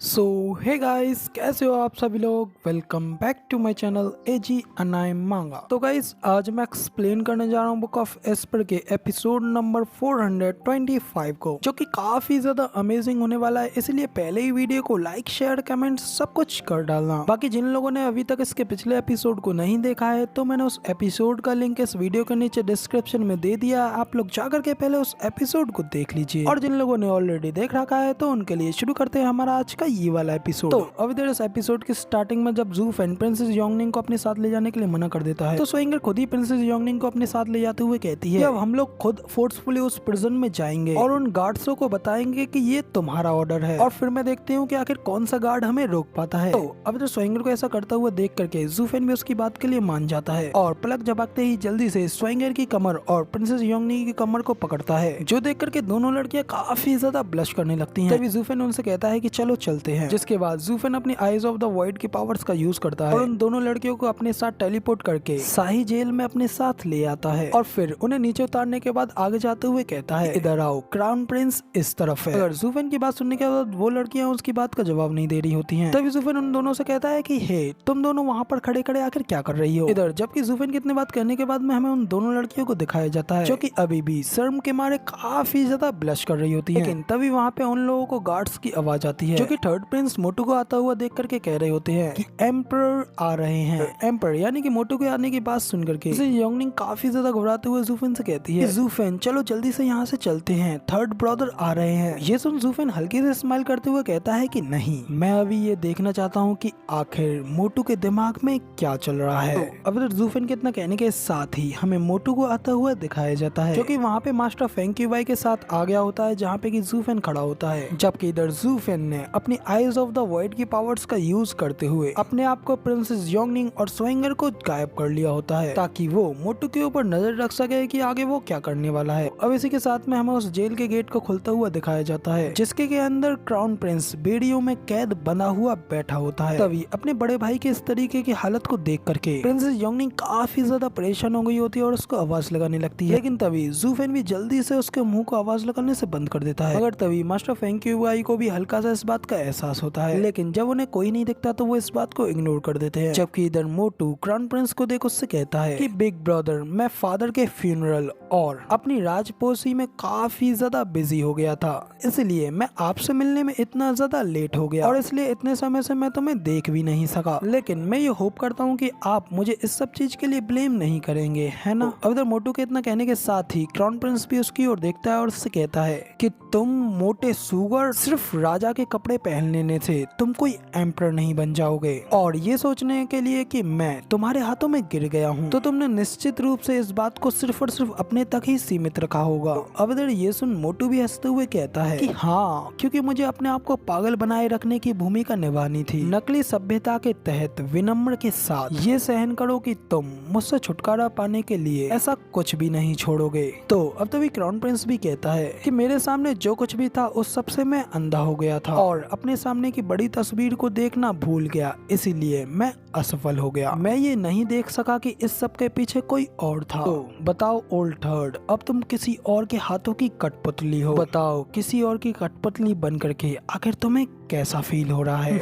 सो hey guys, कैसे हो आप सभी लोग। Welcome back to my channel एजी अनाई मांगा। तो गाइस, आज मैं एक्सप्लेन करने जा रहा हूँ बुक ऑफ एस्पर के एपिसोड नंबर 425 को, जो कि काफी ज्यादा अमेजिंग होने वाला है। इसलिए पहले ही वीडियो को लाइक शेयर कमेंट सब कुछ कर डालना। बाकी जिन लोगों ने अभी तक इसके पिछले एपिसोड को नहीं देखा है तो मैंने उस एपिसोड का लिंक इस वीडियो के नीचे डिस्क्रिप्शन में दे दिया। आप लोग जाकर के पहले उस एपिसोड को देख लीजिए, और जिन लोगों ने ऑलरेडी देख रखा है तो उनके लिए शुरू करते हैं हमारा आज का ये वाला एपिसोड। तो अब इधर इस एपिसोड की स्टार्टिंग में जब ज़ूफेन प्रिंसेस योंगनिंग को अपने साथ ले जाने के लिए मना कर देता है, तो स्विंगर खुद ही प्रिंसेस योंगनिंग को अपने साथ ले जाते हुए कहती है कि अब हम लोग खुद फोर्सफुली उस प्रिजन में जाएंगे और उन गार्ड्सों को बताएंगे कि ये तुम्हारा ऑर्डर है, और फिर मैं देखती हूँ कि आखिर कौन सा गार्ड हमें रोक पाता है। तो अब इधर स्विंगर को ऐसा करता हुआ देख करके ज़ूफेन भी उसकी बात के लिए मान जाता है, और पलक झपकते ही जल्दी से स्विंगर की कमर और प्रिंसेस योंगनिंग की कमर को पकड़ता है, जो देख करके दोनों लड़कियां काफी ज्यादा ब्लश करने लगती हैं। तभी ज़ूफेन उनसे कहता है कि चलो चलते हैं, जिसके बाद ज़ूफेन अपनी आईज ऑफ द वॉइड की पावर्स का यूज करता है और उन दोनों लड़कियों को अपने साथ टेलीपोर्ट करके शाही जेल में अपने साथ ले आता है, और फिर उन्हें नीचे उतारने के बाद आगे जाते हुए कहता है इधर आओ, क्राउन प्रिंस इस तरफ है। अगर ज़ूफेन की बात सुनने के बाद वो लड़कियां उसकी बात का जवाब नहीं दे रही होती हैं, तभी ज़ूफेन उन दोनों से कहता है कि हे, तुम दोनों वहाँ पर खड़े खड़े आकर क्या कर रही हो इधर। जबकि ज़ूफेन की इतनी बात करने के बाद में हमें उन दोनों लड़कियों को दिखाया जाता है जो कि अभी भी शर्म के मारे काफी ज्यादा ब्लश कर रही होती है। लेकिन तभी वहाँ पे उन लोगों को गार्ड्स की आवाज आती है, जो कि थर्ड प्रिंस मोटू को आता हुआ देख करके कह रहे होते हैं कि एम्परर आ रहे हैं। एम्परर यानी कि मोटू के आने की बात सुन करके योंगनिंग काफी ज्यादा घबराते हुए ज़ूफेन से कहती है, ज़ूफेन चलो जल्दी से यहाँ से चलते हैं, थर्ड ब्रदर आ रहे हैं। ये सुन ज़ूफेन हल्के से स्माइल करते हुए कहता है कि नहीं, मैं अभी ये देखना चाहता हूँ कि आखिर मोटू के दिमाग में क्या चल रहा है। अब इधर ज़ूफेन के इतना कहने के साथ ही हमें मोटू को आता हुआ दिखाया जाता है, जो कि वहाँ पे मास्टर फेंक्यूबाई के साथ आ गया होता है, जहाँ पे कि ज़ूफेन खड़ा होता है। जबकि इधर ज़ूफेन ने अपनी आईज ऑफ द वॉइड की पावर्स का यूज करते हुए अपने आप को प्रिंसेस योंगनिंग और स्विंगर को गायब कर लिया होता है, ताकि वो मोटू के ऊपर नजर रख सके कि आगे वो क्या करने वाला है। अब इसी के साथ में हमें उस जेल के गेट को खुलता हुआ दिखाया जाता है, जिसके के अंदर क्राउन प्रिंस बेड़ियों में कैद बना हुआ बैठा होता है। तभी अपने बड़े भाई के इस तरीके की हालत को देख करके प्रिंसेस योंगनिंग काफी ज्यादा परेशान हो गई होती है और उसको आवाज लगाने लगती है। लेकिन तभी ज़ूफेन भी जल्दी से उसके मुंह को आवाज लगाने से बंद कर देता है। मगर तभी मास्टर फेंक्यूबाई को भी हल्का सा इस बात का एहसास होता है, लेकिन जब उन्हें कोई नहीं दिखता तो वो इस बात को इग्नोर कर देते हैं। जबकि इधर मोटू क्राउन प्रिंस को देख उससे कहता है कि बिग ब्रदर, मैं फादर के फ्यूनरल और अपनी राजपोशी में काफी ज्यादा बिजी हो गया था, इसलिए मैं आपसे मिलने में इतना ज्यादा लेट हो गया, और इसलिए इतने समय से मैं तुम्हें देख भी नहीं सका। लेकिन मैं ये होप करता हूँ कि आप मुझे इस सब चीज के लिए ब्लेम नहीं करेंगे, है ना। अब इधर मोटू के इतना कहने के साथ ही क्राउन प्रिंस भी उसकी ओर देखता है और उससे कहता है कि तुम मोटे सुगर, सिर्फ राजा के कपड़े पहन लेने से तुम कोई एम्परर नहीं बन जाओगे, और ये सोचने के लिए कि मैं तुम्हारे हाथों में गिर गया हूँ तो तुमने निश्चित रूप से इस बात को सिर्फ और सिर्फ अपने तक ही सीमित रखा होगा। अब इधर ये सुन मोटू भी हंसते हुए कहता है कि हाँ, क्योंकि मुझे अपने आप को पागल बनाए रखने की भूमिका निभानी थी। नकली सभ्यता के तहत विनम्र के साथ ये सहन करो कि तुम मुझसे छुटकारा पाने के लिए ऐसा कुछ भी नहीं छोड़ोगे। तो अब तभी क्राउन प्रिंस भी कहता है कि मेरे सामने जो कुछ भी था उस सब से मैं अंधा हो गया था और अपने सामने की बड़ी तस्वीर को देखना भूल गया, इसीलिए मैं असफल हो गया। मैं ये नहीं देख सका कि इस सब के पीछे कोई और था। तो बताओ ओल्ड थर्ड, अब तुम किसी और के हाथों की कठपुतली हो। बताओ किसी और की कठपुतली बन करके आखिर तुम्हें कैसा फील हो रहा है।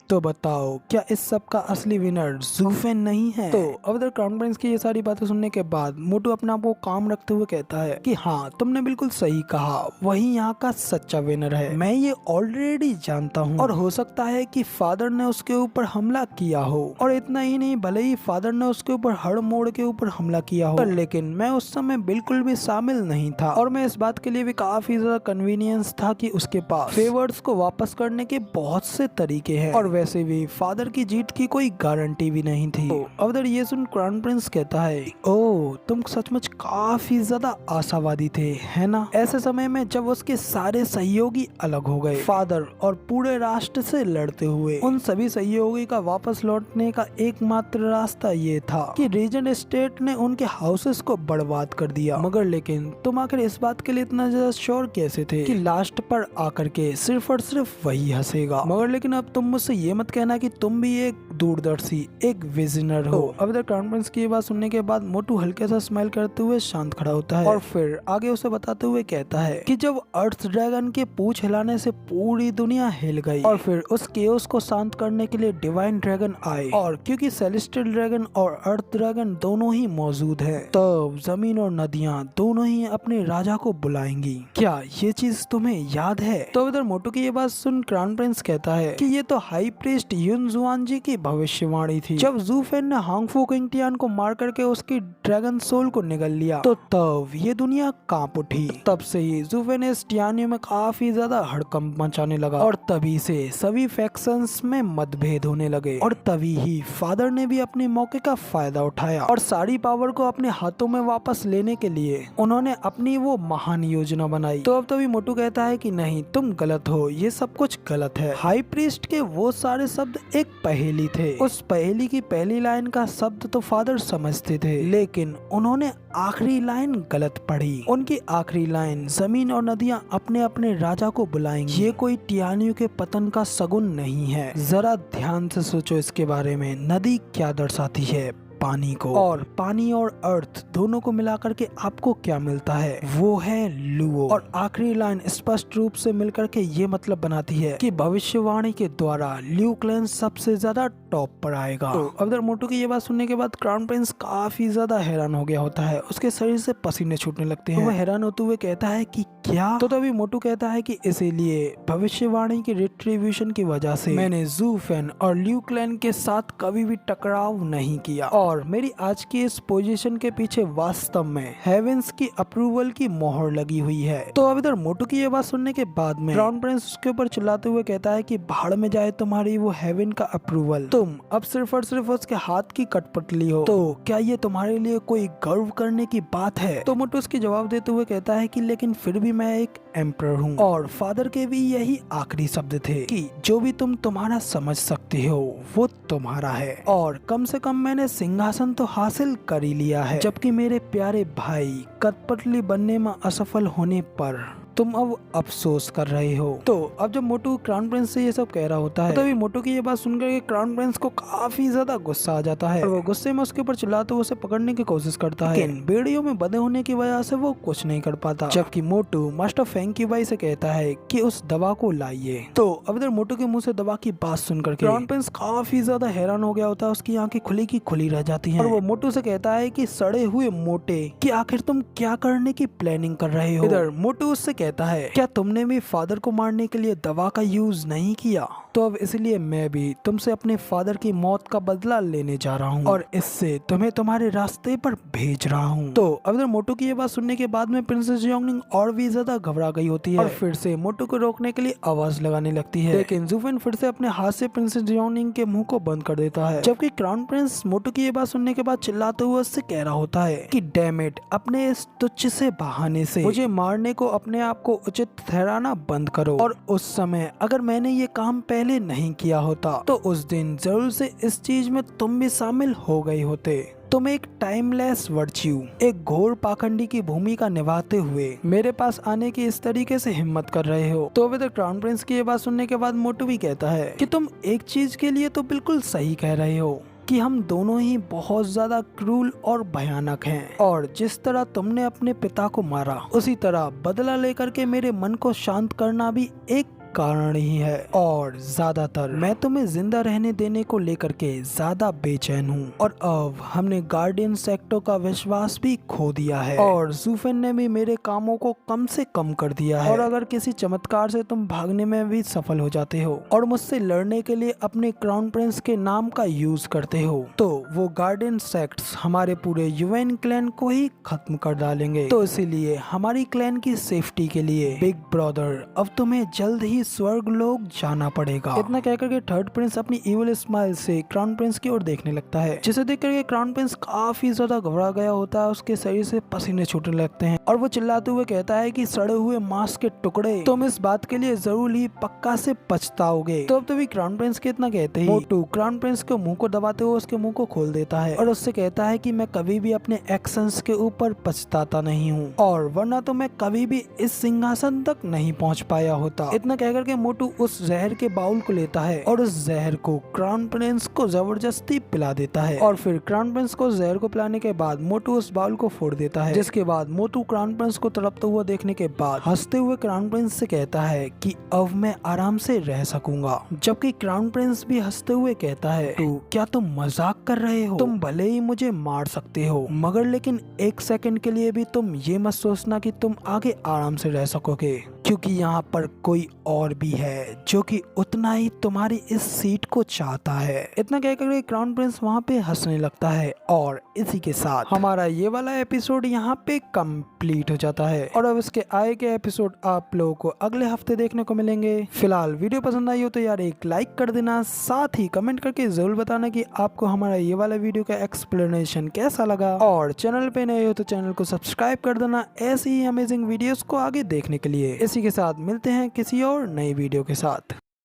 तो बताओ, क्या इस सब का असली विनर ज़ूफेन नहीं है। तो अब इधर क्राउन प्रिंस की ये सारी बातें सुनने के बाद मोटू अपने आप को काम रखते हुए कहता है कि हाँ, तुमने बिल्कुल सही कहा, वही यहाँ का सच्चा विनर है। मैं ये ऑलरेडी जानता हूँ, और हो सकता है कि फादर ने उसके ऊपर हमला किया हो, और इतना ही नहीं, भले ही फादर ने उसके ऊपर हर मोड़ के ऊपर हमला किया हो, लेकिन मैं उस समय बिल्कुल भी शामिल नहीं था, और मैं इस बात के लिए भी काफी ज्यादा कन्वीनियंस था कि उसके पास फेवर्स को वापस करने के बहुत से तरीके हैं, और वैसे भी फादर की जीत की कोई गारंटी भी नहीं थी। अब इधर ये सुन क्राउन प्रिंस कहता है, ओ तुम सचमुच काफी ज्यादा आशावादी थे, है ना। ऐसे समय में जब उसके सारे सहयोगी अलग हो गए, फादर और पूरे राष्ट्र से लड़ते हुए, उन सभी सहयोगी का वापस लौटने का एकमात्र रास्ता ये था कि रीजेंट स्टेट ने उनके हाउसेस को बर्बाद कर दिया। मगर लेकिन तुम आखिर इस बात के लिए इतना ज्यादा श्योर कैसे थे कि लास्ट पर आकर के सिर्फ और सिर्फ वही हंसेगा। मगर लेकिन अब तुम मुझसे ये मत कहना कि तुम भी एक दूरदर्शी, एक विजनर हो। अब इधर क्राउन प्रिंस की बात सुनने के बाद मोटू हल्के सा स्माइल करते हुए शांत खड़ा होता है, और फिर आगे उसे बताते हुए कहता है कि जब अर्थ ड्रैगन के पूंछ हिलाने से पूरी दुनिया हिल गई और फिर उस केओस को शांत करने के लिए डिवाइन ड्रैगन आए। और क्योंकि सेलेस्टियल ड्रैगन और अर्थ ड्रैगन दोनों ही मौजूद है, तो जमीन और नदियाँ दोनों ही अपने राजा को बुलाएंगी। क्या ये चीज तुम्हें याद है? तो इधर मोटू की ये बात सुन क्राउन प्रिंस कहता है कि ये तो हाई प्रीस्ट युन जुआन जी की भविष्यवाणी थी। जब जू फेन ने हांगफू किंगटियान को मार करके उसकी ड्रैगन सोल को निगल लिया, तो तब ये दुनिया कांप उठी। तब से ही जू फेन इस टियानियों में काफी ज्यादा हड़कंप मचाने लगा और तभी से सभी फैक्शंस में मतभेद होने लगे। और तभी ही फादर ने भी अपने मौके का फायदा उठाया और सारी पावर को अपने हाथों में वापस लेने के लिए उन्होंने अपनी वो महान योजना बनाई। तो अब तभी मोटू कहता है कि नहीं, तुम गलत हो, ये सब कुछ गलत है। हाई प्रीस्ट के वो सारे शब्द एक पहेली थे। उस पहेली की पहली लाइन का शब्द तो फादर समझते थे, लेकिन उन्होंने आखिरी लाइन गलत पढ़ी। उनकी आखिरी लाइन जमीन और नदियाँ अपने अपने राजा को बुलाएंगी, ये कोई टियानियों के पतन का सगुन नहीं है। जरा ध्यान से सोचो इसके बारे में। नदी क्या दर्शाती है? पानी को। और पानी और अर्थ दोनों को मिलाकर के आपको क्या मिलता है? वो है लुओ। और आखिरी लाइन स्पष्ट रूप से मिलकर के ये मतलब बनाती है कि भविष्यवाणी के द्वारा ल्यू क्लैन सबसे ज्यादा टॉप पर आएगा। तो अब इधर मोटू की ये बात सुनने के बाद क्राउन प्रिंस काफी ज्यादा हैरान हो गया होता है। उसके शरीर से पसीने छूटने लगते हैं। तो वह हैरान होते हुए कहता है कि क्या? तो तभी मोटू कहता है कि इसीलिए भविष्यवाणी की रिट्रीब्यूशन की वजह से मैंने जू फेन और ल्यू क्लैन के साथ कभी भी टकराव नहीं किया और मेरी आज की इस पोजीशन के पीछे वास्तव में हेवेंस की अप्रूवल की मोहर लगी हुई है। तो अब इधर मोटू की ये बात सुनने के बाद में क्राउन प्रिंस उसके ऊपर चिल्लाते हुए कहता है कि भाड़ में जाए तुम्हारी वो हेवन का अप्रूवल, तुम अब सिर्फ और सिर्फ उसके हाथ की कठपुतली हो। तो क्या ये तुम्हारे लिए कोई गर्व करने की बात है? तो मोटू उसके जवाब देते हुए कहता है कि लेकिन फिर भी मैं एक एम्परर हूँ और फादर के भी यही आखिरी शब्द थे कि जो भी तुम तुम्हारा समझ सकते हो वो तुम्हारा है। और कम से कम मैंने सिंहासन तो हासिल कर ही लिया है, जबकि मेरे प्यारे भाई कठपुतली बनने में असफल होने पर तुम अब अफसोस कर रहे हो। तो अब जब मोटू क्राउन प्रिंस से ये सब कह रहा होता है, तभी मोटू की ये बात सुनकर के क्राउन प्रिंस को काफी ज्यादा गुस्सा आ जाता है और वो गुस्से में उसके ऊपर चिल्लाते हुए उसे पकड़ने की कोशिश करता है, लेकिन बेड़ियों में बंधे होने की वजह से वो कुछ नहीं कर पाता। जबकि मोटू मास्टर फेंकी बाई से कहता है कि उस दवा को लाइए। तो अब इधर मोटू के मुंह से दवा की बात सुनकर के क्राउन प्रिंस काफी ज्यादा हैरान हो गया होता है। उसकी आंखें खुली की खुली रह जाती हैं और वो मोटू से कहता है कि सड़े हुए मोटे, कि आखिर तुम क्या करने की प्लानिंग कर रहे हो? इधर मोटू उससे कहता है, क्या तुमने भी फादर को मारने के लिए दवा का यूज नहीं किया? तो अब इसलिए मैं भी तुमसे अपने फादर की मौत का बदला लेने जा रहा हूँ और इससे तुम्हें तुम्हारे रास्ते पर भेज रहा हूँ। तो अब इधर मोटू की ये बात सुनने के बाद में प्रिंसेस योंगनिंग और भी ज्यादा घबरा गई होती है और फिर से मोटू को रोकने के लिए आवाज लगाने लगती है, लेकिन जूफेन फिर से अपने हाथ से प्रिंसेस योंगनिंग के मुंह को बंद कर देता है। जबकि क्राउन प्रिंस मोटू की ये बात सुनने के बाद चिल्लाते हुए उससे कह रहा होता है कि डैम इट, अपने इस तुच्छ से बहाने से मुझे मारने को अपने आप को उचित ठहराना बंद करो। और उस समय अगर मैंने ये काम पहले नहीं किया होता तो उस दिन जरूर से इस चीज में तुम भी शामिल हो गए होते। तुम एक टाइमलेस वर्च्यू, एक घोर पाखंडी की भूमिका निभाते हुए मेरे पास आने की इस तरीके से हिम्मत कर रहे हो। तो अभी तक क्राउन प्रिंस की ये बात सुनने के बाद मोटू भी कहता है कि तुम एक चीज के लिए तो बिल्कुल सही कह रहे हो कि हम दोनों ही बहुत ज्यादा क्रूल और भयानक हैं और जिस तरह तुमने अपने पिता को मारा उसी तरह बदला लेकर के मेरे मन को शांत करना भी एक कारण ही है। और ज्यादातर मैं तुम्हें जिंदा रहने देने को लेकर के ज्यादा बेचैन हूँ और अब हमने गार्डियन सेक्टर का विश्वास भी खो दिया है और जूफेन ने भी मेरे कामों को कम से कम कर दिया है। और अगर किसी चमत्कार से तुम भागने में भी सफल हो जाते हो और मुझसे लड़ने के लिए अपने क्राउन प्रिंस के नाम का यूज करते हो तो वो गार्डियन सेक्ट्स हमारे पूरे यूएन क्लैन को ही खत्म कर डालेंगे। तो इसीलिए हमारी क्लैन की सेफ्टी के लिए बिग ब्रदर अब तुम्हें जल्द ही स्वर्ग लोक जाना पड़ेगा। इतना कहकर के थर्ड प्रिंस अपनी इविल स्माइल से क्राउन प्रिंस की ओर देखने लगता है, जिसे देख करके क्राउन प्रिंस काफी ज्यादा घबरा गया होता है। उसके शरीर से पसीने छूटने लगते हैं और वो चिल्लाते हुए कहता है कि सड़े हुए मांस के टुकड़े, तुम इस बात के लिए जरूर ही पक्का से पछताओगे। तो अब तभी क्राउन प्रिंस के इतना कहते ही मोटू क्राउन प्रिंस के मुंह को दबाते हुए उसके मुंह को खोल देता है और उससे कहता है कि मैं कभी भी अपने एक्शंस के ऊपर पछताता नहीं हूँ और वरना तो मैं कभी भी इस सिंहासन तक नहीं पहुँच पाया होता। इतना कहकर के मोटू उस जहर के बाउल को लेता है और उस जहर को क्राउन प्रिंस को जबरदस्ती पिला देता है। और फिर क्राउन प्रिंस को जहर को पिलाने के बाद मोटू उस बाउल को फोड़ देता है, जिसके बाद मोटू क्राउन प्रिंस को तड़पता हुआ देखने के बाद हंसते हुए क्राउन प्रिंस से कहता है कि अब मैं आराम से रह सकूंगा। जबकि क्राउन प्रिंस भी हंसते हुए कहता है, तो क्या तुम मजाक कर रहे हो? तुम भले ही मुझे मार सकते हो, मगर लेकिन एक सेकंड के लिए भी तुम ये मत सोचना कि तुम आगे आराम से रह सकोगे, क्योंकि यहाँ पर कोई और भी है जो कि उतना ही तुम्हारी इस सीट को चाहता है। इतना कहकर क्राउन प्रिंस वहाँ पे हंसने लगता है और इसी के साथ हमारा ये वाला एपिसोड यहाँ पे कंप्लीट हो जाता है। और अब इसके आगे के एपिसोड आप लोगों को अगले हफ्ते देखने को मिलेंगे। फिलहाल वीडियो पसंद आई हो तो यार एक लाइक कर देना, साथ ही कमेंट करके जरूर बताना कि आपको हमारा ये वाला वीडियो का एक्सप्लेनेशन कैसा लगा। और चैनल पे नए हो तो चैनल को सब्सक्राइब कर देना ऐसी ही अमेजिंग वीडियोस को आगे देखने के लिए। इसी के साथ मिलते हैं किसी और नई वीडियो के साथ।